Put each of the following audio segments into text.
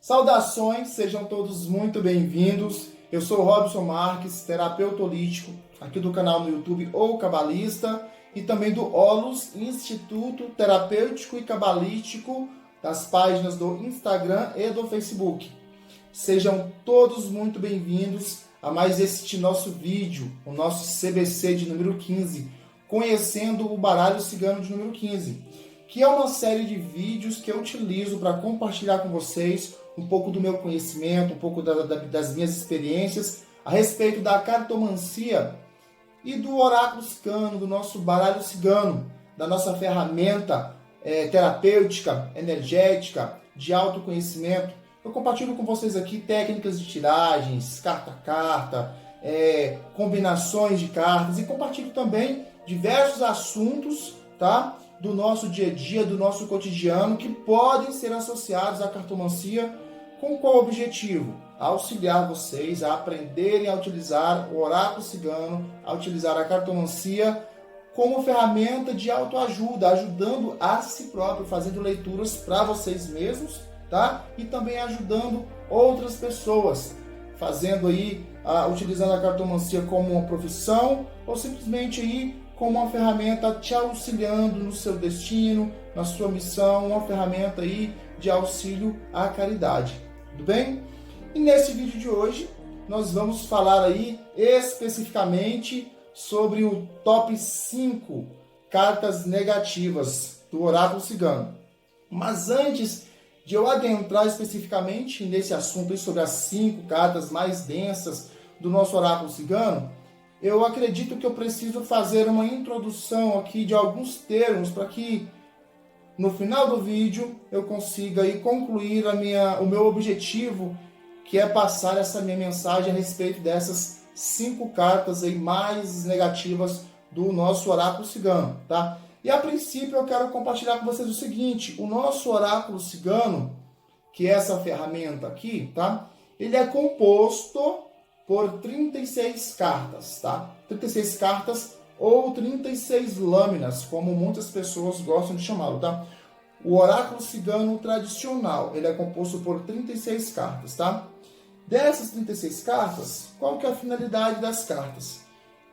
Saudações, sejam todos muito bem-vindos. Eu sou Robson Marques, terapeuta holístico, aqui do canal no YouTube O Cabalista e também do Holos, Instituto Terapêutico e Cabalístico, das páginas do Instagram e do Facebook. Sejam todos muito bem-vindos a mais este nosso vídeo, o nosso CBC de número 15, conhecendo o baralho cigano de número 15, que é uma série de vídeos que eu utilizo para compartilhar com vocês um pouco do meu conhecimento, um pouco das minhas experiências a respeito da cartomancia e do oráculo cigano, do nosso baralho cigano, da nossa ferramenta terapêutica, energética, de autoconhecimento. Eu compartilho com vocês aqui técnicas de tiragens, carta a carta, combinações de cartas e compartilho também diversos assuntos, tá? Do nosso dia a dia, do nosso cotidiano, que podem ser associados à cartomancia. Com qual objetivo? Auxiliar vocês a aprenderem a utilizar o oráculo cigano, a utilizar a cartomancia como ferramenta de autoajuda, ajudando a si próprio, fazendo leituras para vocês mesmos, tá? E também ajudando outras pessoas, fazendo aí, utilizando a cartomancia como uma profissão ou simplesmente aí como uma ferramenta te auxiliando no seu destino, na sua missão, uma ferramenta aí de auxílio à caridade. Tudo bem? E nesse vídeo de hoje, nós vamos falar aí especificamente sobre o top 5 cartas negativas do oráculo cigano. Mas antes de eu adentrar especificamente nesse assunto aí sobre as 5 cartas mais densas do nosso oráculo cigano, eu acredito que eu preciso fazer uma introdução aqui de alguns termos para que no final do vídeo eu consiga aí concluir o meu objetivo, que é passar essa minha mensagem a respeito dessas 5 cartas aí mais negativas do nosso oráculo cigano, tá? E a princípio eu quero compartilhar com vocês o seguinte: o nosso oráculo cigano, que é essa ferramenta aqui, tá? Ele é composto por 36 cartas, tá? 36 cartas ou 36 lâminas, como muitas pessoas gostam de chamá-lo, tá? O oráculo cigano tradicional, ele é composto por 36 cartas, tá? Dessas 36 cartas, qual que é a finalidade das cartas?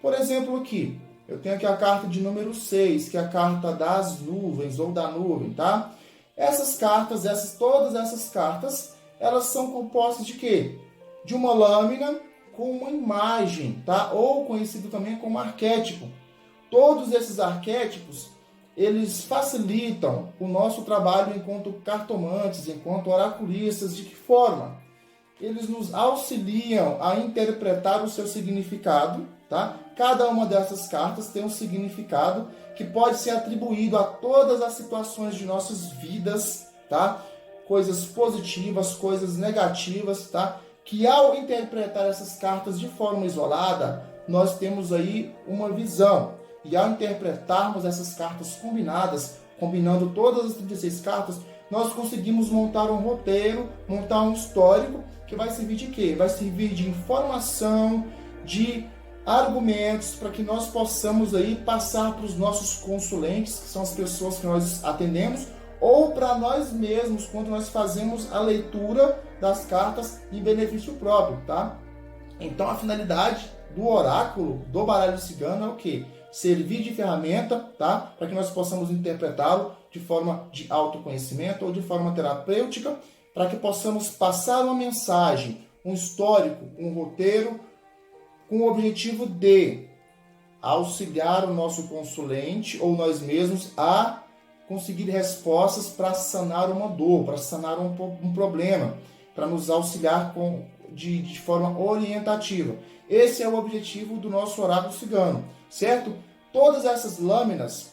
Por exemplo, aqui, eu tenho aqui a carta de número 6, que é a carta das nuvens ou da nuvem, tá? Essas cartas, todas essas cartas, elas são compostas de quê? De uma lâmina com uma imagem, tá? Ou conhecido também como arquétipo. Todos esses arquétipos, eles facilitam o nosso trabalho enquanto cartomantes, enquanto oraculistas. De que forma? Eles nos auxiliam a interpretar o seu significado, tá? Cada uma dessas cartas tem um significado que pode ser atribuído a todas as situações de nossas vidas, tá? Coisas positivas, coisas negativas, tá? Que ao interpretar essas cartas de forma isolada, nós temos aí uma visão. E ao interpretarmos essas cartas combinadas, combinando todas as 36 cartas, nós conseguimos montar um roteiro, montar um histórico, que vai servir de quê? Vai servir de informação, de argumentos, para que nós possamos aí passar para os nossos consulentes, que são as pessoas que nós atendemos, ou para nós mesmos, quando nós fazemos a leitura das cartas em benefício próprio, tá? Então, a finalidade do oráculo, do baralho cigano, é o quê? Servir de ferramenta, tá? Para que nós possamos interpretá-lo de forma de autoconhecimento ou de forma terapêutica, para que possamos passar uma mensagem, um histórico, um roteiro, com o objetivo de auxiliar o nosso consulente ou nós mesmos a conseguir respostas para sanar uma dor, para sanar um problema, para nos auxiliar de forma orientativa. Esse é o objetivo do nosso oráculo cigano, certo? Todas essas lâminas,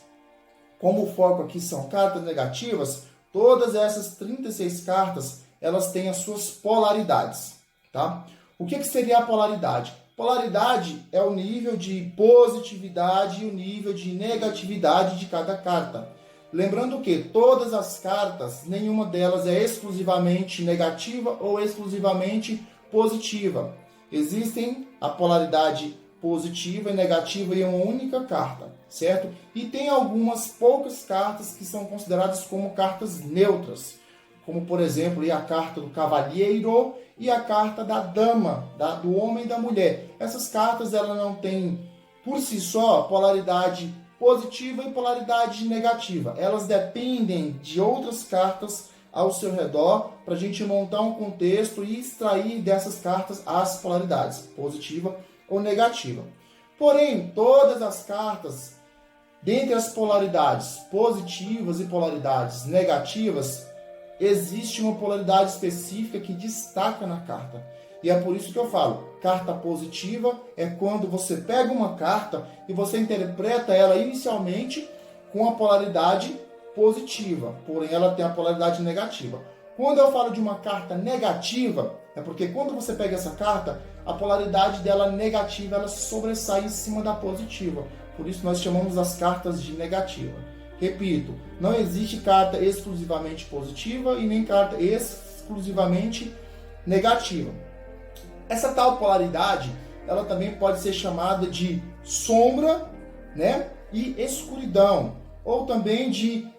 como o foco aqui são cartas negativas, todas essas 36 cartas, elas têm as suas polaridades, tá? O que seria a polaridade? Polaridade é o nível de positividade e o nível de negatividade de cada carta. Lembrando que todas as cartas, nenhuma delas é exclusivamente negativa ou exclusivamente positiva. Existem a polaridade positiva e negativa em uma única carta, certo? E tem algumas poucas cartas que são consideradas como cartas neutras. como por exemplo a carta do cavalheiro e a carta da dama, do homem e da mulher. Essas cartas elas não têm por si só polaridade positiva e polaridade negativa. Elas dependem de outras cartas ao seu redor para a gente montar um contexto e extrair dessas cartas as polaridades, positiva ou negativa. Porém, todas as cartas, dentre as polaridades positivas e polaridades negativas, existe uma polaridade específica que destaca na carta. E é por isso que eu falo, carta positiva é quando você pega uma carta e você interpreta ela inicialmente com a polaridade positiva, porém ela tem a polaridade negativa. Quando eu falo de uma carta negativa, é porque quando você pega essa carta, a polaridade dela negativa ela sobressai em cima da positiva. Por isso nós chamamos as cartas de negativa. Repito, não existe carta exclusivamente positiva e nem carta exclusivamente negativa. Essa tal polaridade, ela também pode ser chamada de sombra, né, e escuridão, ou também de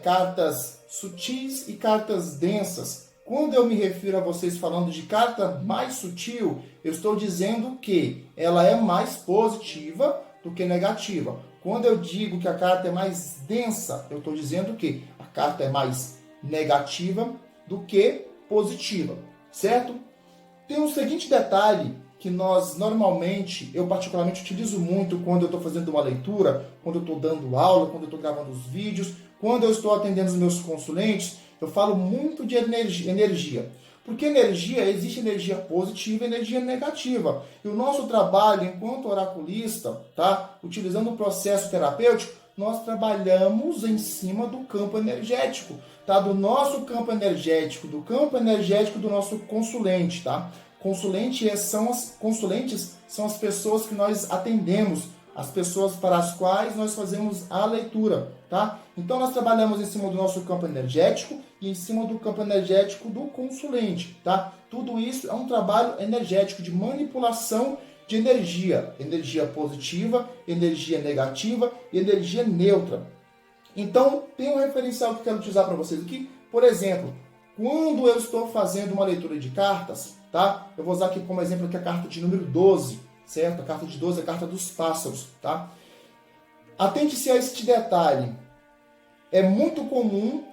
cartas sutis e cartas densas. Quando eu me refiro a vocês falando de carta mais sutil, eu estou dizendo que ela é mais positiva do que negativa. Quando eu digo que a carta é mais densa, eu estou dizendo que a carta é mais negativa do que positiva, certo? Tem um seguinte detalhe que nós normalmente, eu particularmente utilizo muito quando eu estou fazendo uma leitura, quando eu estou dando aula, quando eu estou gravando os vídeos, quando eu estou atendendo os meus consulentes, eu falo muito de energia. Porque existe energia positiva e energia negativa. E o nosso trabalho enquanto oraculista, tá? Utilizando o processo terapêutico, nós trabalhamos em cima do campo energético, tá? Do nosso campo energético, do campo energético do nosso consulente, tá? Consulentes são as pessoas que nós atendemos, as pessoas para as quais nós fazemos a leitura, tá? Então nós trabalhamos em cima do nosso campo energético e em cima do campo energético do consulente, tá? Tudo isso é um trabalho energético de manipulação de energia positiva, energia negativa e energia neutra. Então, tem um referencial que eu quero utilizar para vocês aqui. Por exemplo, quando eu estou fazendo uma leitura de cartas, tá? Eu vou usar aqui como exemplo aqui a carta de número 12, certo? A carta de 12 é a carta dos pássaros, tá? Atente-se a este detalhe. É muito comum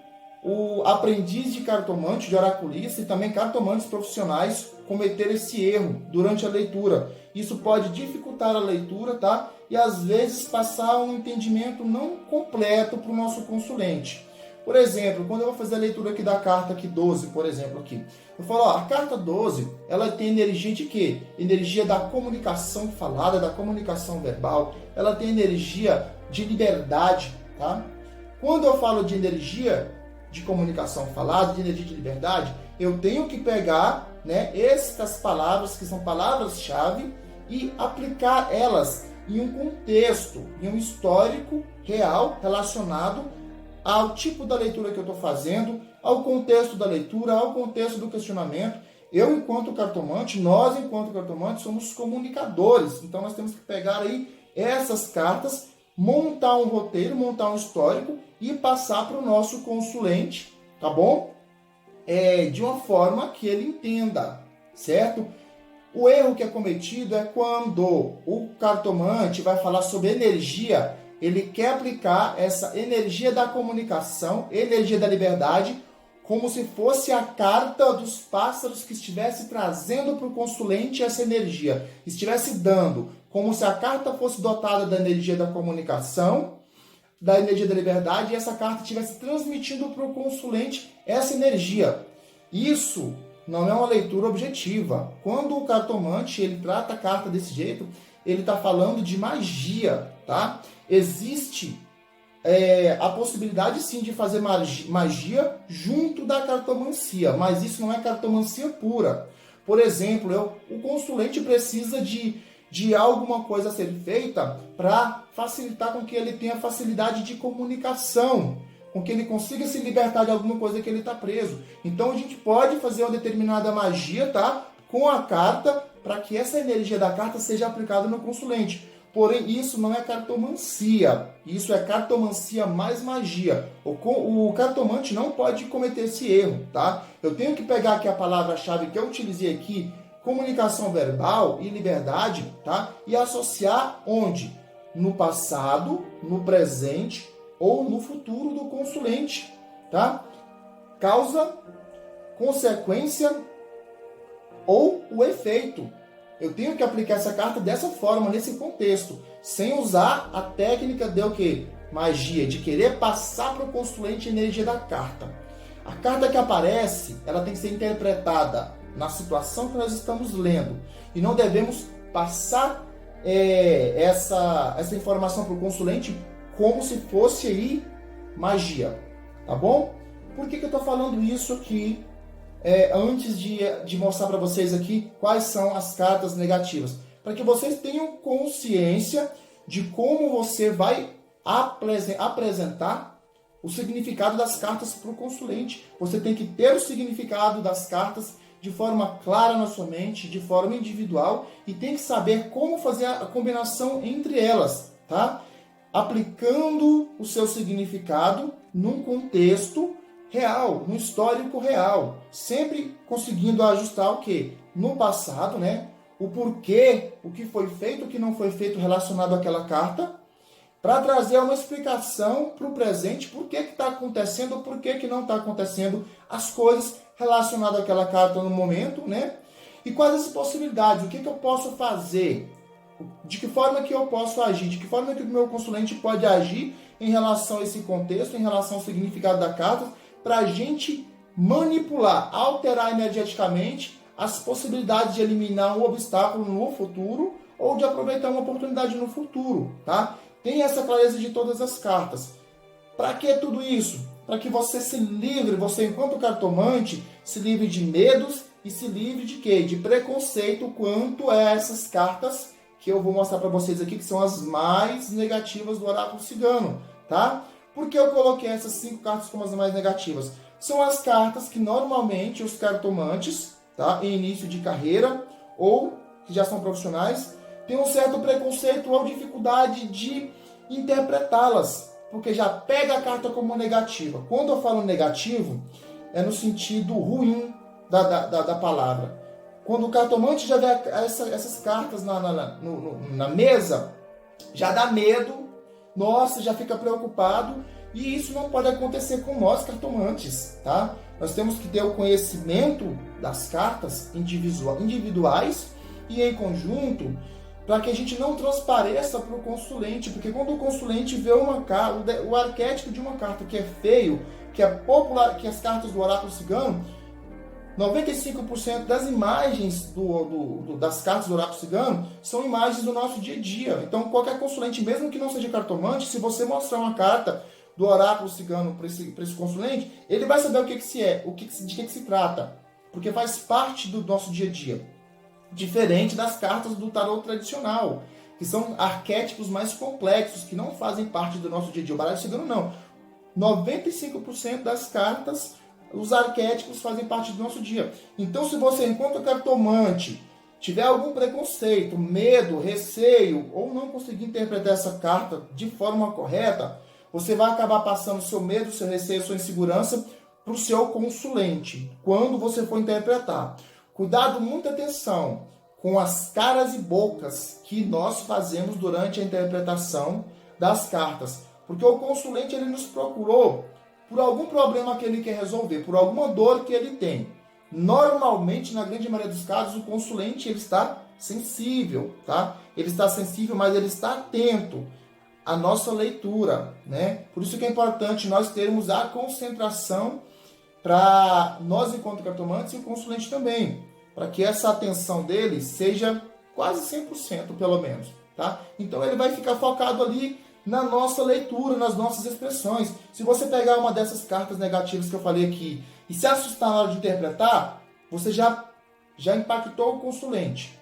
o aprendiz de cartomante, de oraculista e também cartomantes profissionais cometer esse erro durante a leitura. Isso pode dificultar a leitura, tá? E às vezes passar um entendimento não completo para o nosso consulente. Por exemplo, quando eu vou fazer a leitura aqui da carta aqui 12, por exemplo, aqui, eu falo, a carta 12, ela tem energia de quê? Energia da comunicação falada, da comunicação verbal, ela tem energia de liberdade, tá? Quando eu falo de energia de comunicação falada, de energia de liberdade, eu tenho que pegar, né, estas palavras, que são palavras-chave, e aplicar elas em um contexto, em um histórico real relacionado ao tipo da leitura que eu estou fazendo, ao contexto da leitura, ao contexto do questionamento. Eu, enquanto cartomante, nós, enquanto cartomantes, somos comunicadores. Então, nós temos que pegar aí essas cartas, montar um roteiro, montar um histórico e passar para o nosso consulente, tá bom? De uma forma que ele entenda, certo? O erro que é cometido é quando o cartomante vai falar sobre energia, ele quer aplicar essa energia da comunicação, energia da liberdade, como se fosse a carta dos pássaros que estivesse trazendo para o consulente essa energia, estivesse dando, como se a carta fosse dotada da energia da comunicação, da energia da liberdade, e essa carta estivesse transmitindo para o consulente essa energia. Isso não é uma leitura objetiva. Quando o cartomante ele trata a carta desse jeito, ele está falando de magia, tá? Existe a possibilidade sim de fazer magia junto da cartomancia, mas isso não é cartomancia pura. Por exemplo, o consulente precisa de alguma coisa a ser feita para facilitar com que ele tenha facilidade de comunicação, com que ele consiga se libertar de alguma coisa que ele está preso. Então a gente pode fazer uma determinada magia, tá? Com a carta, para que essa energia da carta seja aplicada no consulente. Porém, isso não é cartomancia. Isso é cartomancia mais magia. O cartomante não pode cometer esse erro, tá? Eu tenho que pegar aqui a palavra-chave que eu utilizei aqui, comunicação verbal e liberdade, tá? E associar onde? No passado, no presente ou no futuro do consulente, tá? Causa, consequência ou o efeito. Eu tenho que aplicar essa carta dessa forma, nesse contexto, sem usar a técnica de o quê? Magia, de querer passar para o consulente a energia da carta. A carta que aparece, ela tem que ser interpretada na situação que nós estamos lendo. E não devemos passar essa informação para o consulente como se fosse aí magia, tá bom? Por que eu estou falando isso aqui? Antes de mostrar para vocês aqui quais são as cartas negativas, para que vocês tenham consciência de como você vai apresentar o significado das cartas para o consulente. Você tem que ter o significado das cartas de forma clara na sua mente, de forma individual, e tem que saber como fazer a combinação entre elas, tá? Aplicando o seu significado num contexto real, no histórico real, sempre conseguindo ajustar o que? No passado, né? O porquê, o que foi feito, o que não foi feito relacionado àquela carta, para trazer uma explicação para o presente, por que está acontecendo, por que não está acontecendo as coisas relacionadas àquela carta no momento, né? E quais as possibilidades, o que eu posso fazer, de que forma que eu posso agir, de que forma que o meu consulente pode agir em relação a esse contexto, em relação ao significado da carta, para a gente manipular, alterar energeticamente as possibilidades de eliminar um obstáculo no futuro ou de aproveitar uma oportunidade no futuro, tá? Tem essa clareza de todas as cartas. Para que tudo isso? Para que você se livre, você enquanto cartomante, se livre de medos e se livre de quê? De preconceito quanto a essas cartas que eu vou mostrar para vocês aqui, que são as mais negativas do oráculo cigano, tá? Por que eu coloquei essas 5 cartas como as mais negativas? São as cartas que normalmente os cartomantes, tá, em início de carreira ou que já são profissionais, têm um certo preconceito ou dificuldade de interpretá-las, porque já pega a carta como negativa. Quando eu falo negativo, é no sentido ruim da palavra. Quando o cartomante já vê essas cartas na mesa, já dá medo. Nossa, já fica preocupado, e isso não pode acontecer com nós cartomantes, tá? Nós temos que ter o conhecimento das cartas individuais e em conjunto, para que a gente não transpareça para o consulente, porque quando o consulente vê uma carta, o arquétipo de uma carta que é feio, que é popular, que as cartas do oráculo cigano, 95% das imagens das cartas do oráculo cigano são imagens do nosso dia a dia. Então, qualquer consulente, mesmo que não seja cartomante, se você mostrar uma carta do oráculo cigano para esse consulente, ele vai saber de que se trata, porque faz parte do nosso dia a dia. Diferente das cartas do tarot tradicional, que são arquétipos mais complexos, que não fazem parte do nosso dia a dia. O baralho cigano não. 95% das cartas, os arquétipos fazem parte do nosso dia. Então, se você, enquanto cartomante, tiver algum preconceito, medo, receio, ou não conseguir interpretar essa carta de forma correta, você vai acabar passando seu medo, seu receio, sua insegurança para o seu consulente, quando você for interpretar. Cuidado, muita atenção com as caras e bocas que nós fazemos durante a interpretação das cartas. Porque o consulente ele nos procurou por algum problema que ele quer resolver, por alguma dor que ele tem. Normalmente, na grande maioria dos casos, o consulente ele está sensível, tá? Ele está sensível, mas ele está atento à nossa leitura, né? Por isso que é importante nós termos a concentração para nós, enquanto cartomantes, e o consulente também, para que essa atenção dele seja quase 100%, pelo menos, tá? Então, ele vai ficar focado ali na nossa leitura, nas nossas expressões. Se você pegar uma dessas cartas negativas que eu falei aqui e se assustar na hora de interpretar, você já impactou o consulente,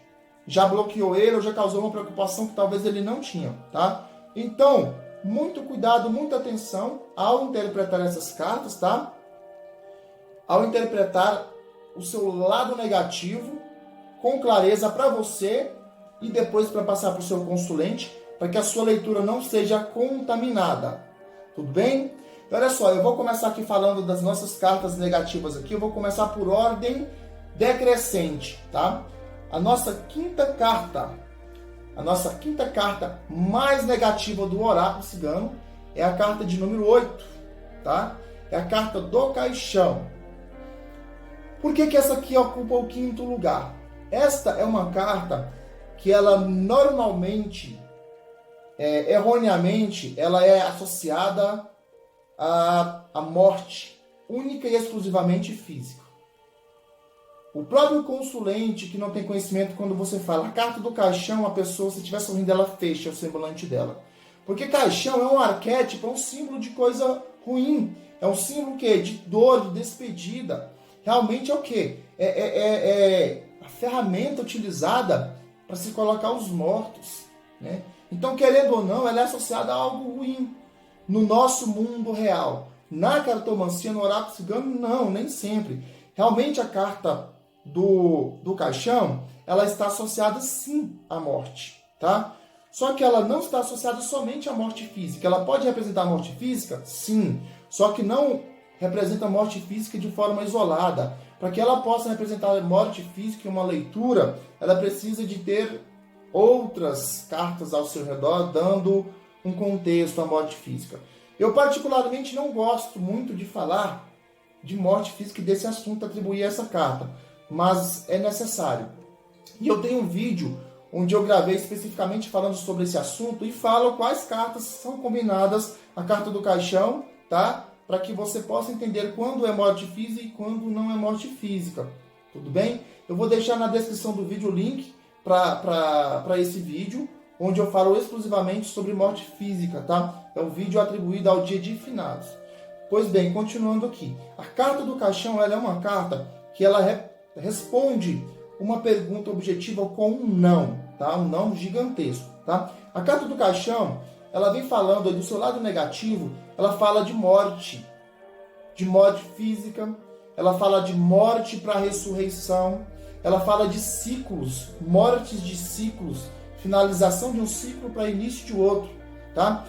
já bloqueou ele ou já causou uma preocupação que talvez ele não tinha, tá? Então, muito cuidado, muita atenção ao interpretar essas cartas, tá? Ao interpretar o seu lado negativo com clareza para você e depois para passar para o seu consulente, para que a sua leitura não seja contaminada. Tudo bem? Então, olha só, eu vou começar aqui falando das nossas cartas negativas aqui. Eu vou começar por ordem decrescente, tá? A nossa quinta carta mais negativa do oráculo cigano é a carta de número 8, tá? É a carta do caixão. Por que essa aqui ocupa o quinto lugar? Esta é uma carta que ela normalmente, erroneamente, ela é associada à morte única e exclusivamente física. O próprio consulente que não tem conhecimento, quando você fala a carta do caixão, a pessoa, se estiver sorrindo, ela fecha o semblante dela. Porque caixão é um arquétipo, é um símbolo de coisa ruim. É um símbolo de dor, de despedida. Realmente é o quê? É a ferramenta utilizada para se colocar os mortos, né? Então, querendo ou não, ela é associada a algo ruim no nosso mundo real. Na cartomancia, no oráculo cigano, não, nem sempre. Realmente a carta do caixão, ela está associada sim à morte, tá? Só que ela não está associada somente à morte física. Ela pode representar a morte física? Sim. Só que não representa a morte física de forma isolada. Para que ela possa representar a morte física em uma leitura, ela precisa de ter outras cartas ao seu redor, dando um contexto à morte física. Eu particularmente não gosto muito de falar de morte física e desse assunto atribuir a essa carta, mas é necessário. E eu tenho um vídeo onde eu gravei especificamente falando sobre esse assunto e falo quais cartas são combinadas à carta do caixão, tá? Para que você possa entender quando é morte física e quando não é morte física. Tudo bem? Eu vou deixar na descrição do vídeo o link para esse vídeo, onde eu falo exclusivamente sobre morte física, tá? É um vídeo atribuído ao dia de finados. Pois bem, continuando aqui. A carta do caixão, ela é uma carta que ela responde uma pergunta objetiva com um não, tá? Um não gigantesco, tá? A carta do caixão, ela vem falando do seu lado negativo, ela fala de morte física, ela fala de morte para ressurreição, ela fala de ciclos, mortes de ciclos, finalização de um ciclo para início de outro, tá?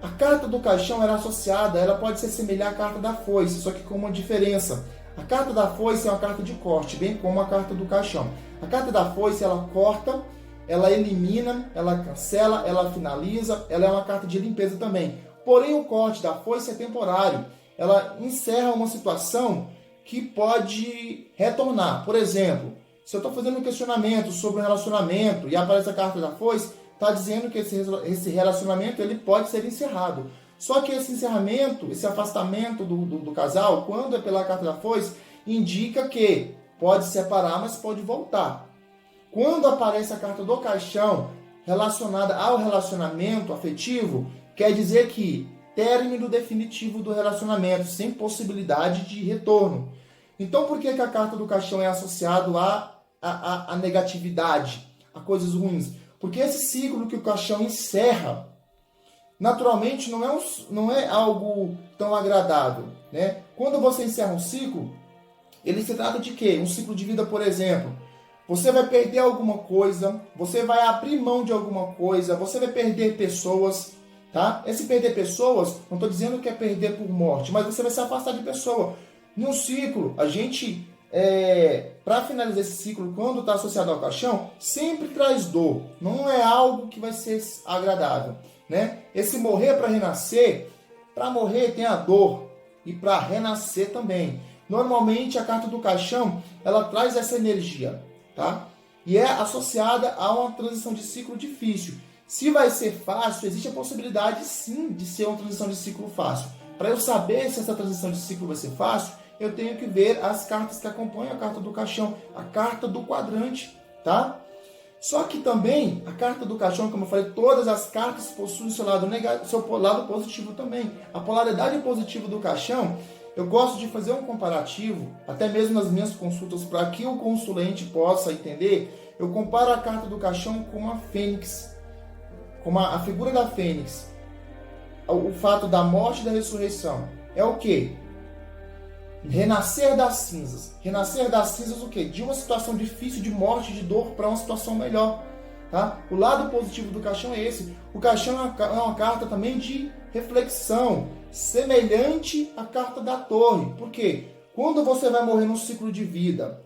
A carta do caixão era associada, ela pode se assemelhar à carta da foice, só que com uma diferença. A carta da foice é uma carta de corte, bem como a carta do caixão. A carta da foice, ela corta, ela elimina, ela cancela, ela finaliza, ela é uma carta de limpeza também. Porém, o corte da foice é temporário. Ela encerra uma situação que pode retornar. Por exemplo, se eu estou fazendo um questionamento sobre um relacionamento e aparece a carta da foice, está dizendo que esse relacionamento ele pode ser encerrado. Só que esse encerramento, esse afastamento do casal, quando é pela carta da foice, indica que pode separar, mas pode voltar. Quando aparece a carta do caixão relacionada ao relacionamento afetivo, quer dizer que término definitivo do relacionamento, sem possibilidade de retorno. Então, por que a carta do caixão é associada à negatividade, a coisas ruins? Porque esse ciclo que o caixão encerra, naturalmente não é algo tão agradável, né? Quando você encerra um ciclo, ele se trata de quê? Um ciclo de vida, por exemplo. Você vai perder alguma coisa, você vai abrir mão de alguma coisa, você vai perder pessoas, tá? Esse perder pessoas, não estou dizendo que é perder por morte, mas você vai se afastar de pessoa. Num ciclo, a gente, para finalizar esse ciclo, quando está associado ao caixão, sempre traz dor. Não é algo que vai ser agradável, né? Esse morrer para renascer, para morrer tem a dor e para renascer também. Normalmente a carta do caixão, ela traz essa energia, tá? E é associada a uma transição de ciclo difícil. Se vai ser fácil, existe a possibilidade sim de ser uma transição de ciclo fácil. Para eu saber se essa transição de ciclo vai ser fácil, eu tenho que ver as cartas que acompanham a carta do caixão, a carta do quadrante, tá? Só que também, a carta do caixão, como eu falei, todas as cartas possuem seu lado negativo, seu lado positivo também. A polaridade positiva do caixão, eu gosto de fazer um comparativo, até mesmo nas minhas consultas, para que o consulente possa entender. Eu comparo a carta do caixão com uma fênix, com a figura da fênix. O fato da morte e da ressurreição. É o quê? Renascer das cinzas. Renascer das cinzas o quê? De uma situação difícil, de morte, de dor, para uma situação melhor. tá? O lado positivo do caixão é esse. O caixão é uma carta também de reflexão, semelhante à carta da torre. Por quê? Quando você vai morrer num ciclo de vida,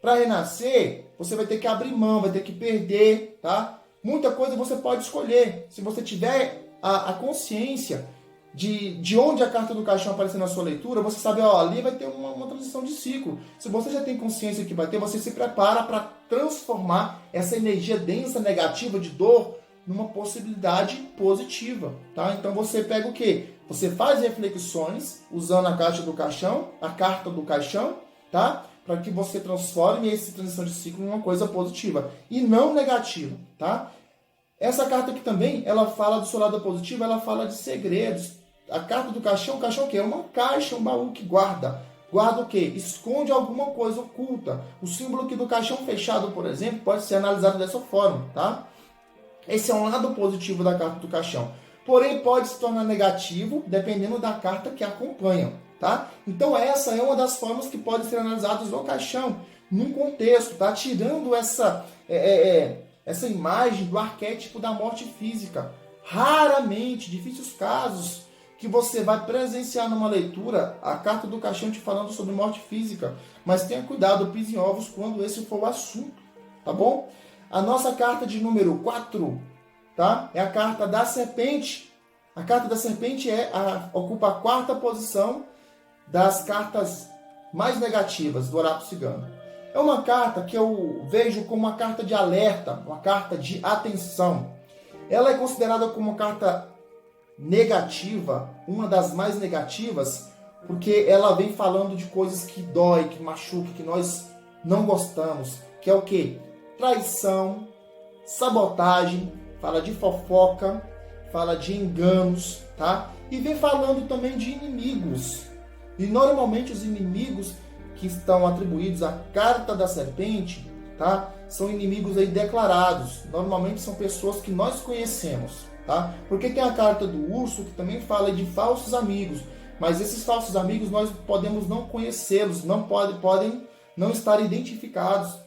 para renascer, você vai ter que abrir mão, vai ter que perder, tá? Muita coisa você pode escolher. Se você tiver a consciência de onde a carta do caixão aparecer na sua leitura, você sabe, ó, ali vai ter uma transição de ciclo. Se você já tem consciência que vai ter, você se prepara para transformar essa energia densa, negativa, de dor, numa possibilidade positiva, tá? Então você pega o quê? Você faz reflexões usando a carta do caixão, tá? Para que você transforme essa transição de ciclo em uma coisa positiva e não negativa, tá? Essa carta aqui também, ela fala do seu lado positivo, ela fala de segredos. A carta do caixão, o caixão é o quê? É uma caixa, um baú que guarda. Guarda o quê? Esconde alguma coisa oculta. O símbolo aqui do caixão fechado, por exemplo, pode ser analisado dessa forma, tá? Esse é um lado positivo da carta do caixão. Porém, pode se tornar negativo, dependendo da carta que acompanha, tá? Então, essa é uma das formas que pode ser analisadas no caixão, num contexto, tá? Tirando essa imagem do arquétipo da morte física. Raramente, difíceis casos, que você vai presenciar numa leitura a carta do caixão te falando sobre morte física. Mas tenha cuidado, pise em ovos quando esse for o assunto, tá bom? A nossa carta de número 4, tá? É a carta da serpente. A carta da serpente ocupa a 4ª posição das cartas mais negativas do oráculo cigano. É uma carta que eu vejo como uma carta de alerta, uma carta de atenção. Ela é considerada como uma carta negativa, uma das mais negativas, porque ela vem falando de coisas que dói, que machuca, que nós não gostamos, que é o quê? Traição, sabotagem, fala de fofoca, fala de enganos, tá? E vem falando também de inimigos. E normalmente os inimigos que estão atribuídos à carta da serpente, tá? São inimigos aí declarados. Normalmente são pessoas que nós conhecemos, tá? Porque tem a carta do urso que também fala de falsos amigos. Mas esses falsos amigos nós podemos não conhecê-los, podem não estar identificados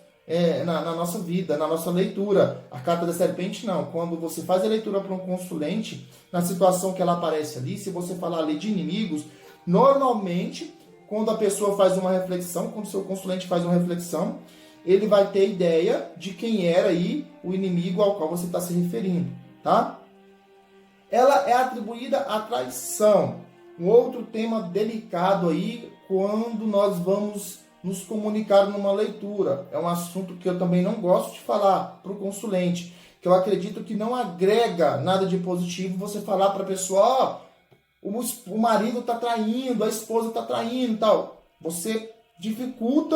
na nossa vida, na nossa leitura. A carta da serpente não. Quando você faz a leitura para um consulente, na situação que ela aparece ali, se você falar ali de inimigos, normalmente, quando a pessoa faz uma reflexão, quando o seu consulente faz uma reflexão, ele vai ter ideia de quem era aí o inimigo ao qual você está se referindo, tá? Ela é atribuída à traição. Um outro tema delicado aí, quando nós vamos nos comunicar numa leitura. É um assunto que eu também não gosto de falar para o consulente, que eu acredito que não agrega nada de positivo você falar para a pessoa, o marido está traindo, a esposa está traindo e tal. Você dificulta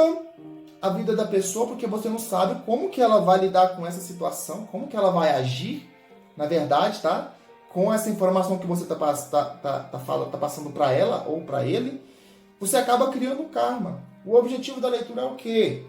a vida da pessoa porque você não sabe como que ela vai lidar com essa situação, como que ela vai agir, na verdade, tá? Com essa informação que você está passando para ela ou para ele, você acaba criando um karma. O objetivo da leitura é o quê?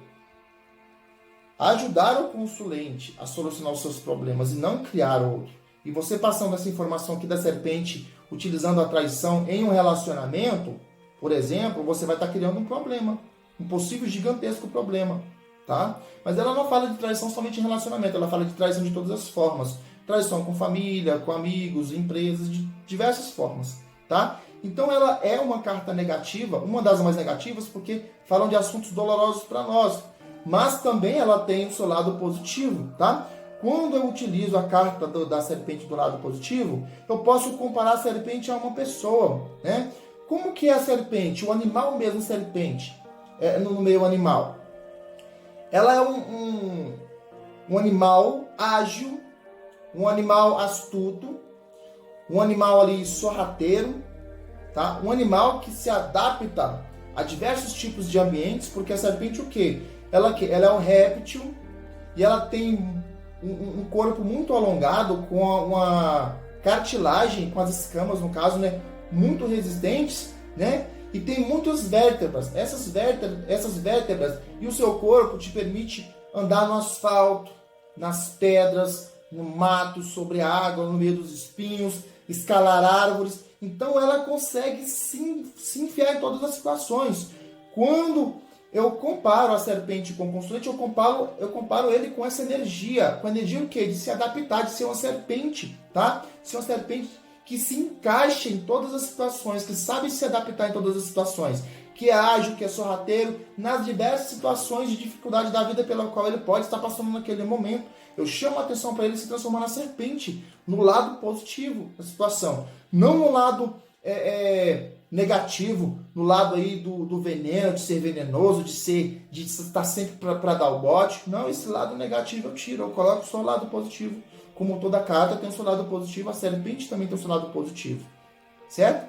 Ajudar o consulente a solucionar os seus problemas e não criar outro. E você passando essa informação aqui da serpente, utilizando a traição em um relacionamento, por exemplo, você vai estar criando um problema, um possível gigantesco problema, tá? Mas ela não fala de traição somente em relacionamento, ela fala de traição de todas as formas. Traição com família, com amigos, empresas, de diversas formas, tá? Então ela é uma carta negativa, uma das mais negativas, porque falam de assuntos dolorosos para nós. Mas também ela tem o seu lado positivo, tá? Quando eu utilizo a carta da serpente do lado positivo, eu posso comparar a serpente a uma pessoa, né? Como que é a serpente? O animal mesmo serpente, no meio animal. Ela é um animal ágil, um animal astuto, um animal ali sorrateiro, tá? Um animal que se adapta a diversos tipos de ambientes, porque a serpente o quê? Ela é um réptil e ela tem um corpo muito alongado, com uma cartilagem, com as escamas, no caso, né, muito resistentes, né? E tem muitas vértebras. Essas vértebras e o seu corpo te permite andar no asfalto, nas pedras, no mato, sobre a água, no meio dos espinhos, escalar árvores. Então ela consegue se enfiar em todas as situações. Quando eu comparo a serpente com o consulente, eu comparo ele com essa energia. Com a energia o quê? De se adaptar, de ser uma serpente, tá? Ser uma serpente que se encaixa em todas as situações, que sabe se adaptar em todas as situações, que é ágil, que é sorrateiro, nas diversas situações de dificuldade da vida pela qual ele pode estar passando naquele momento. Eu chamo a atenção para ele se transformar na serpente, no lado positivo da situação, não no lado negativo, no lado aí do veneno, de ser venenoso, de estar sempre para dar o bote. Não, esse lado negativo eu tiro, eu coloco só o lado positivo. Como toda carta tem o seu lado positivo, a serpente também tem o seu lado positivo. Certo?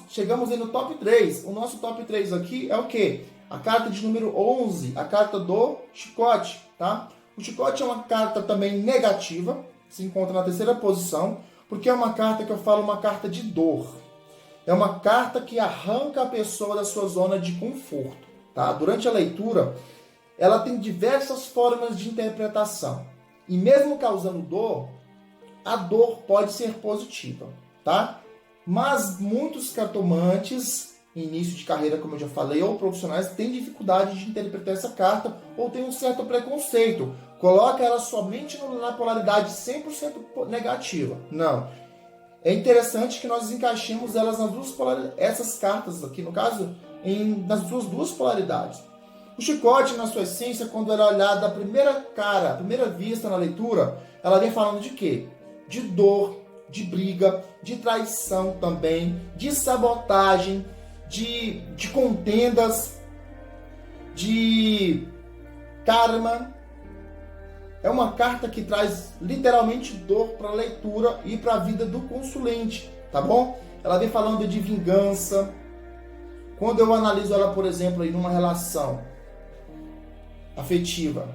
Chegamos aí no top 3. O nosso top 3 aqui é o quê? A carta de número 11, a carta do chicote, tá? O chicote é uma carta também negativa, se encontra na terceira posição, porque é uma carta que eu falo, uma carta de dor. É uma carta que arranca a pessoa da sua zona de conforto, tá? Durante a leitura, ela tem diversas formas de interpretação. E mesmo causando dor, a dor pode ser positiva, tá? Mas muitos cartomantes, início de carreira, como eu já falei, ou profissionais, têm dificuldade de interpretar essa carta ou têm um certo preconceito. Coloca ela somente na polaridade 100% negativa. Não. É interessante que nós encaixemos elas nas duas polaridades, essas cartas aqui, no caso, nas duas polaridades. O chicote, na sua essência, quando ela é olhada à primeira vista na leitura, ela vem falando de quê? De dor, de briga, de traição também, de sabotagem, de contendas, de karma. É uma carta que traz literalmente dor para a leitura e para a vida do consulente, tá bom? Ela vem falando de vingança. Quando eu analiso ela, por exemplo, em uma relação afetiva,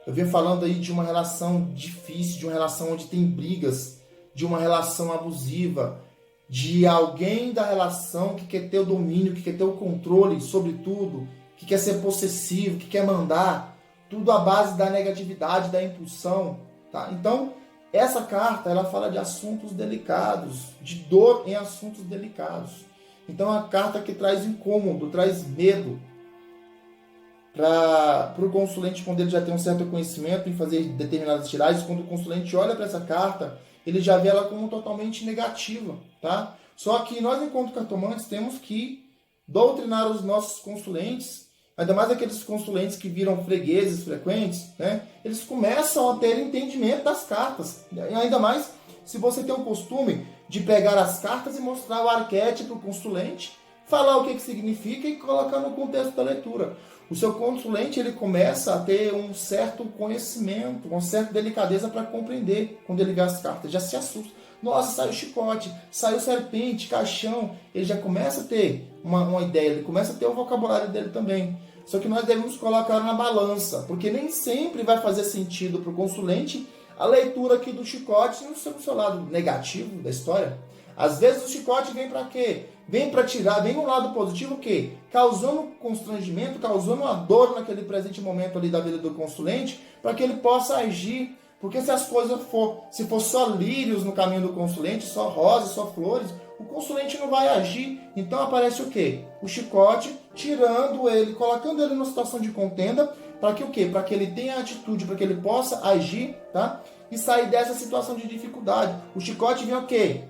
eu venho falando aí de uma relação difícil, de uma relação onde tem brigas, de uma relação abusiva, de alguém da relação que quer ter o domínio, que quer ter o controle sobre tudo, que quer ser possessivo, que quer mandar, tudo à base da negatividade, da impulsão, tá? Então, essa carta, ela fala de assuntos delicados, de dor em assuntos delicados. Então, é uma carta que traz incômodo, traz medo para o consulente, quando ele já tem um certo conhecimento em fazer determinadas tiragens. Quando o consulente olha para essa carta, ele já vê ela como totalmente negativa, tá? Só que nós, enquanto cartomantes, temos que doutrinar os nossos consulentes, ainda mais aqueles consulentes que viram fregueses frequentes, né? Eles começam a ter entendimento das cartas. E ainda mais se você tem o costume de pegar as cartas e mostrar o arquétipo para o consulente, falar o que significa e colocar no contexto da leitura. O seu consulente, ele começa a ter um certo conhecimento, uma certa delicadeza para compreender quando ele vê as cartas. Já se assusta. Nossa, saiu chicote, saiu serpente, caixão. Ele já começa a ter uma ideia, ele começa a ter o vocabulário dele também. Só que nós devemos colocar na balança, porque nem sempre vai fazer sentido para o consulente a leitura aqui do chicote no seu lado negativo da história. Às vezes o chicote vem para quê? Vem para tirar, vem um lado positivo o quê? Causando constrangimento, causando uma dor naquele presente momento ali da vida do consulente, para que ele possa agir. Porque se as coisas se for só lírios no caminho do consulente, só rosas, só flores, o consulente não vai agir. Então aparece o quê? O chicote tirando ele, colocando ele numa situação de contenda, para que o quê? Para que ele tenha atitude, para que ele possa agir, tá? E sair dessa situação de dificuldade. O chicote vem o quê?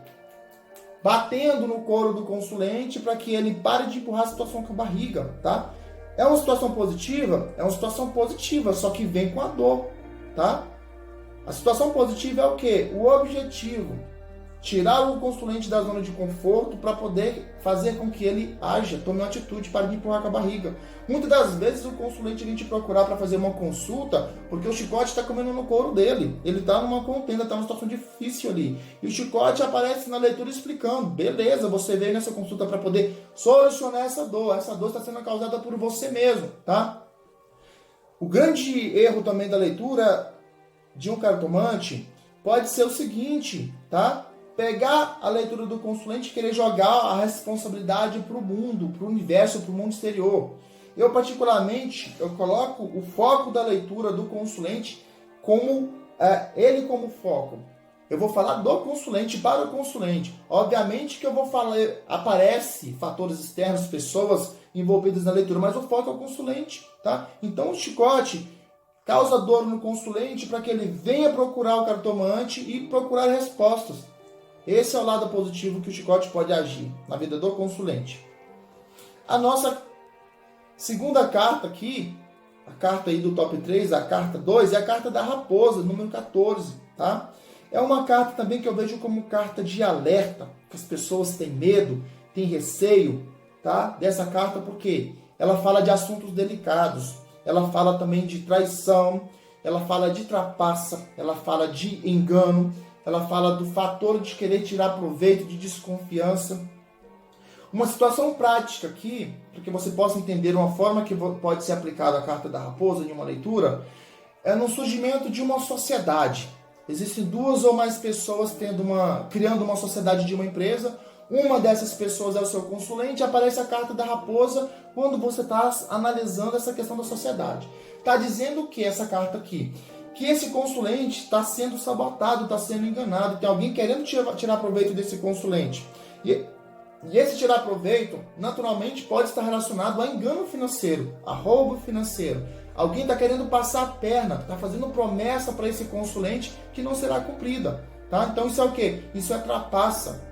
Batendo no couro do consulente para que ele pare de empurrar a situação com a barriga, tá? É uma situação positiva? É uma situação positiva, só que vem com a dor, tá? A situação positiva é o quê? O objetivo. Tirar o consulente da zona de conforto para poder fazer com que ele haja, tome uma atitude para empurrar com a barriga. Muitas das vezes o consulente vem te procurar para fazer uma consulta porque o chicote está comendo no couro dele. Ele está numa contenda, está numa situação difícil ali. E o chicote aparece na leitura explicando, beleza, você veio nessa consulta para poder solucionar essa dor. Essa dor está sendo causada por você mesmo, tá? O grande erro também da leitura de um cartomante pode ser o seguinte, tá? Pegar a leitura do consulente e querer jogar a responsabilidade para o mundo, para o universo, para o mundo exterior. Eu, particularmente, eu coloco o foco da leitura do consulente como ele como foco. Eu vou falar do consulente para o consulente. Obviamente que eu vou falar, aparece fatores externos, pessoas envolvidas na leitura, mas o foco é o consulente, tá? Então o chicote causa dor no consulente para que ele venha procurar o cartomante e procurar respostas. Esse é o lado positivo que o chicote pode agir na vida do consulente. A nossa segunda carta aqui, a carta aí do top 3, a carta 2, é a carta da raposa, número 14, tá? É uma carta também que eu vejo como carta de alerta, que as pessoas têm medo, têm receio, tá? Dessa carta, porque ela fala de assuntos delicados, ela fala também de traição, ela fala de trapaça, ela fala de engano, ela fala do fator de querer tirar proveito, de desconfiança. Uma situação prática aqui, para que você possa entender uma forma que pode ser aplicada a carta da raposa em uma leitura, é no surgimento de uma sociedade. Existem duas ou mais pessoas criando uma sociedade de uma empresa. Uma dessas pessoas é o seu consulente. Aparece a carta da raposa quando você está analisando essa questão da sociedade. Está dizendo que essa carta aqui, que esse consulente está sendo sabotado, está sendo enganado. Tem alguém querendo tirar proveito desse consulente. E esse tirar proveito, naturalmente, pode estar relacionado a engano financeiro, a roubo financeiro. Alguém está querendo passar a perna, está fazendo promessa para esse consulente que não será cumprida. Tá? Então isso é o quê? Isso é trapaça.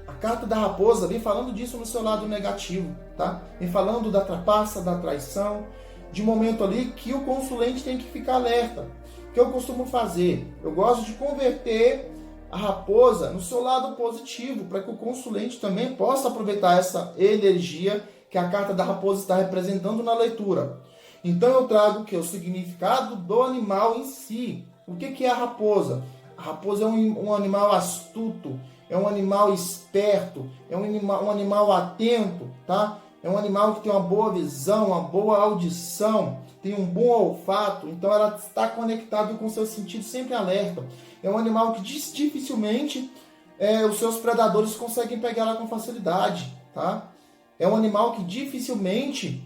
A carta da raposa vem falando disso no seu lado negativo. Tá? Vem falando da trapaça, da traição, de um momento ali que o consulente tem que ficar alerta. O que eu costumo fazer? Eu gosto de converter a raposa no seu lado positivo, para que o consulente também possa aproveitar essa energia que a carta da raposa está representando na leitura. Então eu trago o significado do animal em si. O que é a raposa? A raposa é um animal astuto, é um animal esperto, é um animal atento, tá? É um animal que tem uma boa visão, uma boa audição, tem um bom olfato, então ela está conectada com seus sentidos sempre alerta. É um animal que dificilmente os seus predadores conseguem pegar ela com facilidade, tá? É um animal que dificilmente,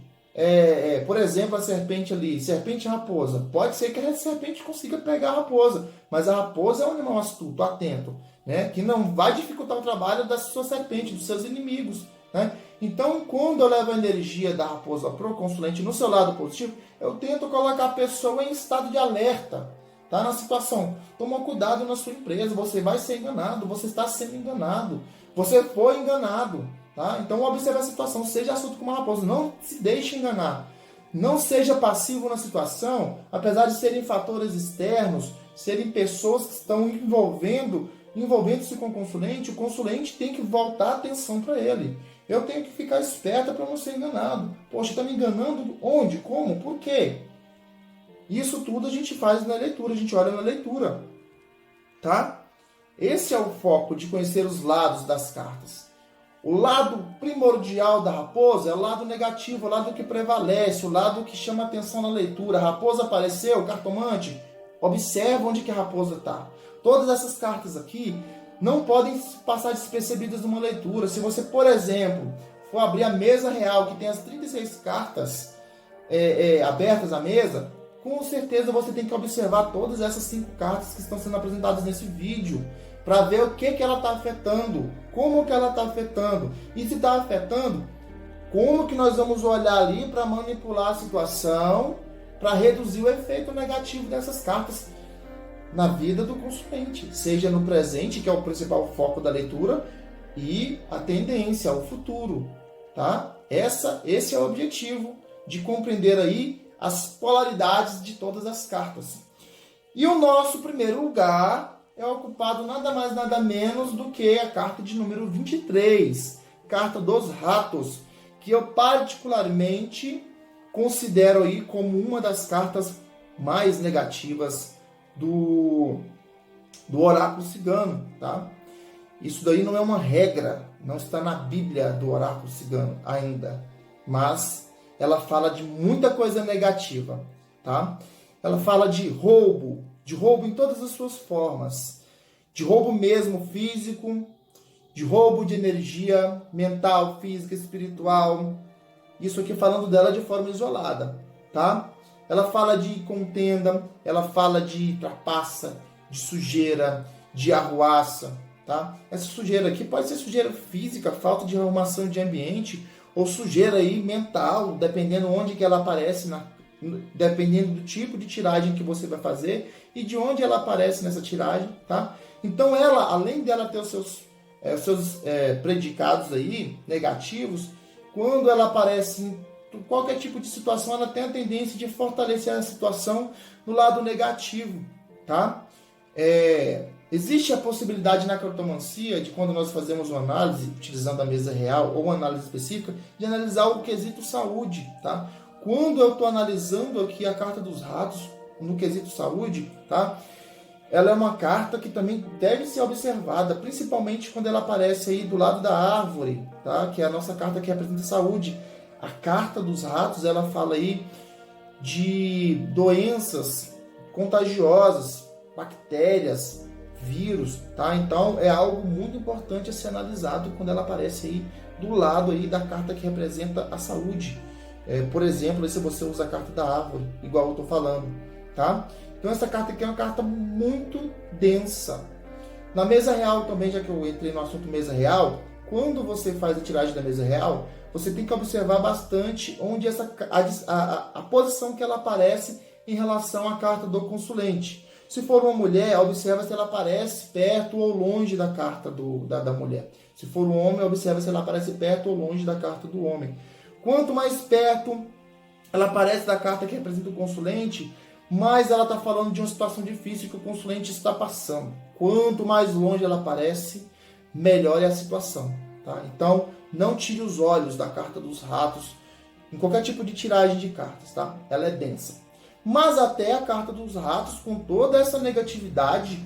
por exemplo, a serpente ali, serpente e raposa, pode ser que a serpente consiga pegar a raposa, mas a raposa é um animal astuto, atento, né? Que não vai dificultar o trabalho da sua serpente, dos seus inimigos, né? Então, quando eu levo a energia da raposa para o consulente no seu lado positivo, eu tento colocar a pessoa em estado de alerta, tá? Na situação. Toma cuidado na sua empresa, você vai ser enganado, você está sendo enganado, você foi enganado, tá? Então, observe a situação, seja astuto como uma raposa, não se deixe enganar. Não seja passivo na situação, apesar de serem fatores externos, serem pessoas que estão envolvendo-se com o consulente tem que voltar a atenção para ele. Eu tenho que ficar esperta para não ser enganado. Poxa, está me enganando? Onde? Como? Por quê? Isso tudo a gente faz na leitura, a gente olha na leitura. Tá? Esse é o foco de conhecer os lados das cartas. O lado primordial da raposa é o lado negativo, o lado que prevalece, o lado que chama atenção na leitura. A raposa apareceu, cartomante, observa onde que a raposa está. Todas essas cartas aqui não podem passar despercebidas numa leitura. Se você, por exemplo, for abrir a mesa real, que tem as 36 cartas abertas à mesa, com certeza você tem que observar todas essas 5 cartas que estão sendo apresentadas nesse vídeo, para ver o que ela está afetando, como que ela está afetando, e se está afetando, como que nós vamos olhar ali para manipular a situação, para reduzir o efeito negativo dessas cartas na vida do consulente, seja no presente, que é o principal foco da leitura, e a tendência, o futuro, tá? Esse é o objetivo de compreender aí as polaridades de todas as cartas. E o nosso primeiro lugar é ocupado nada mais, nada menos do que a carta de número 23, carta dos ratos, que eu particularmente considero aí como uma das cartas mais negativas do oráculo cigano, tá? Isso daí não é uma regra, não está na Bíblia do oráculo cigano ainda, mas ela fala de muita coisa negativa, tá? Ela fala de roubo em todas as suas formas, de roubo mesmo físico, de roubo de energia mental, física, espiritual. Isso aqui falando dela de forma isolada, tá? Ela fala de contenda, ela fala de trapaça, de sujeira, de arruaça, tá? Essa sujeira aqui pode ser sujeira física, falta de arrumação de ambiente, ou sujeira aí mental, dependendo onde que ela aparece, dependendo do tipo de tiragem que você vai fazer e de onde ela aparece nessa tiragem, tá? Então ela, além dela ter os seus predicados aí, negativos, quando ela aparece em qualquer tipo de situação, ela tem a tendência de fortalecer a situação no lado negativo, tá? Existe a possibilidade na cartomancia de, quando nós fazemos uma análise, utilizando a mesa real ou uma análise específica, de analisar o quesito saúde, tá? Quando eu estou analisando aqui a carta dos ratos no quesito saúde, tá? Ela é uma carta que também deve ser observada, principalmente quando ela aparece aí do lado da árvore, tá? Que é a nossa carta que representa a saúde. A carta dos ratos, ela fala aí de doenças contagiosas, bactérias, vírus, tá? Então é algo muito importante a ser analisado quando ela aparece aí do lado aí da carta que representa a saúde. Por exemplo, se você usa a carta da árvore, igual eu estou falando, tá? Então essa carta aqui é uma carta muito densa. Na mesa real também, já que eu entrei no assunto mesa real, quando você faz a tiragem da mesa real, você tem que observar bastante onde a posição que ela aparece em relação à carta do consulente. Se for uma mulher, observa se ela aparece perto ou longe da carta da mulher. Se for um homem, observa se ela aparece perto ou longe da carta do homem. Quanto mais perto ela aparece da carta que representa o consulente, mais ela está falando de uma situação difícil que o consulente está passando. Quanto mais longe ela aparece, melhor é a situação, tá? Então, não tire os olhos da carta dos ratos em qualquer tipo de tiragem de cartas, tá? Ela é densa. Mas até a carta dos ratos, com toda essa negatividade,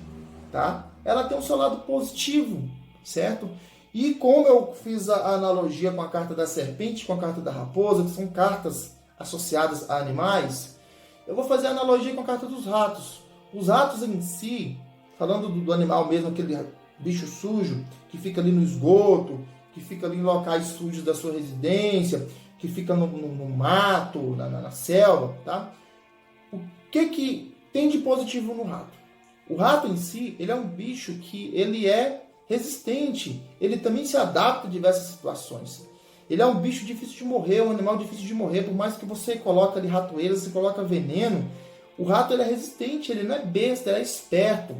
tá? Ela tem o seu lado positivo, certo? E como eu fiz a analogia com a carta da serpente, com a carta da raposa, que são cartas associadas a animais, eu vou fazer a analogia com a carta dos ratos. Os ratos em si, falando do animal mesmo, aquele bicho sujo, que fica ali no esgoto, que fica ali em locais sujos da sua residência, que fica no mato, na selva, tá? O que tem de positivo no rato? O rato em si, ele é um bicho que ele é resistente, ele também se adapta a diversas situações. Ele é um bicho difícil de morrer, um animal difícil de morrer, por mais que você coloque ali ratoeira, você coloca veneno, o rato ele é resistente, ele não é besta, ele é esperto.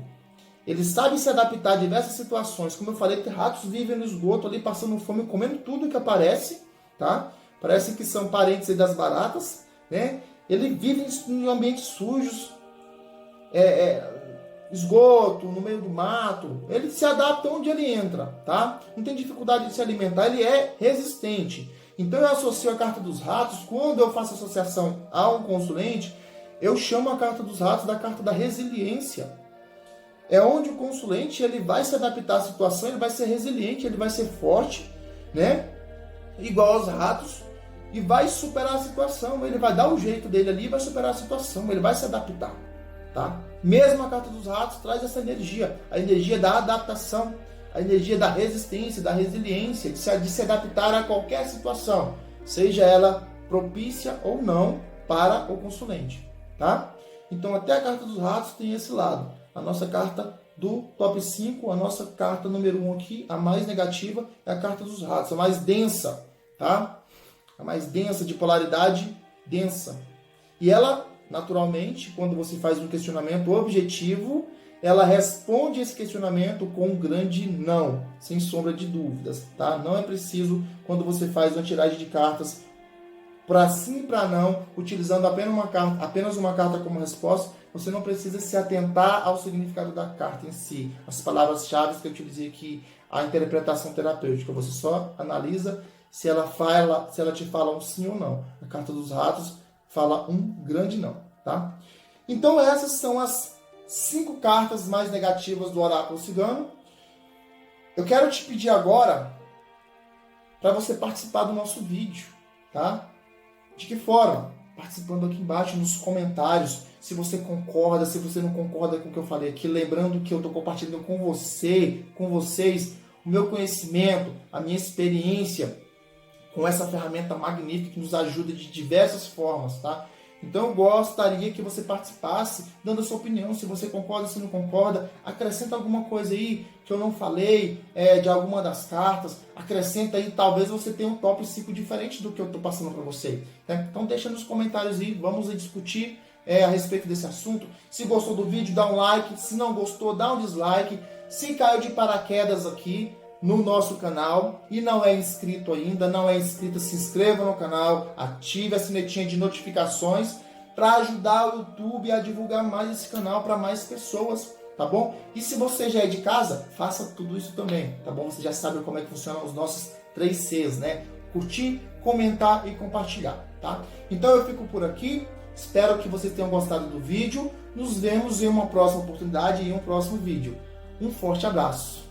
Ele sabe se adaptar a diversas situações. Como eu falei, que ratos vivem no esgoto ali, passando fome, comendo tudo que aparece, tá? Parece que são parentes aí das baratas, né? Ele vive em ambientes sujos, esgoto, no meio do mato. Ele se adapta onde ele entra, tá? Não tem dificuldade de se alimentar, ele é resistente. Então eu associo a carta dos ratos, quando eu faço associação a um consulente, eu chamo a carta dos ratos da carta da resiliência. É onde o consulente ele vai se adaptar à situação, ele vai ser resiliente, ele vai ser forte, né? Igual aos ratos, e vai superar a situação. Ele vai dar o jeito dele ali e vai superar a situação, ele vai se adaptar, tá? Mesmo a carta dos ratos traz essa energia, a energia da adaptação, a energia da resistência, da resiliência, de se adaptar a qualquer situação, seja ela propícia ou não para o consulente, tá? Então até a carta dos ratos tem esse lado. A nossa carta do top 5, a nossa carta número 1 aqui, a mais negativa, é a carta dos ratos, a mais densa, tá? A mais densa, de polaridade densa. E ela, naturalmente, quando você faz um questionamento objetivo, ela responde esse questionamento com um grande não, sem sombra de dúvidas, tá? Não é preciso, quando você faz uma tiragem de cartas, para sim e para não, utilizando apenas uma carta como resposta, você não precisa se atentar ao significado da carta em si, as palavras-chave que eu utilizei aqui, a interpretação terapêutica. Você só analisa se ela te fala um sim ou não. A carta dos ratos fala um grande não, tá? Então essas são as 5 cartas mais negativas do oráculo cigano. Eu quero te pedir agora para você participar do nosso vídeo, tá? De que forma? Participando aqui embaixo nos comentários, se você concorda, se você não concorda com o que eu falei aqui, lembrando que eu estou compartilhando com vocês, o meu conhecimento, a minha experiência com essa ferramenta magnífica que nos ajuda de diversas formas, tá? Então eu gostaria que você participasse, dando a sua opinião, se você concorda, se não concorda, acrescenta alguma coisa aí que eu não falei, de alguma das cartas, acrescenta aí, talvez você tenha um top 5 diferente do que eu estou passando para você. Né? Então deixa nos comentários aí, vamos discutir a respeito desse assunto. Se gostou do vídeo, dá um like, se não gostou, dá um dislike. Se caiu de paraquedas aqui no nosso canal e não é inscrito ainda, não é inscrito, se inscreva no canal, ative a sinetinha de notificações para ajudar o YouTube a divulgar mais esse canal para mais pessoas, tá bom? E se você já é de casa, faça tudo isso também, tá bom? Você já sabe como é que funcionam os nossos 3 Cs, né? Curtir, comentar e compartilhar, tá? Então eu fico por aqui, espero que vocês tenham gostado do vídeo, nos vemos em uma próxima oportunidade e em um próximo vídeo. Um forte abraço!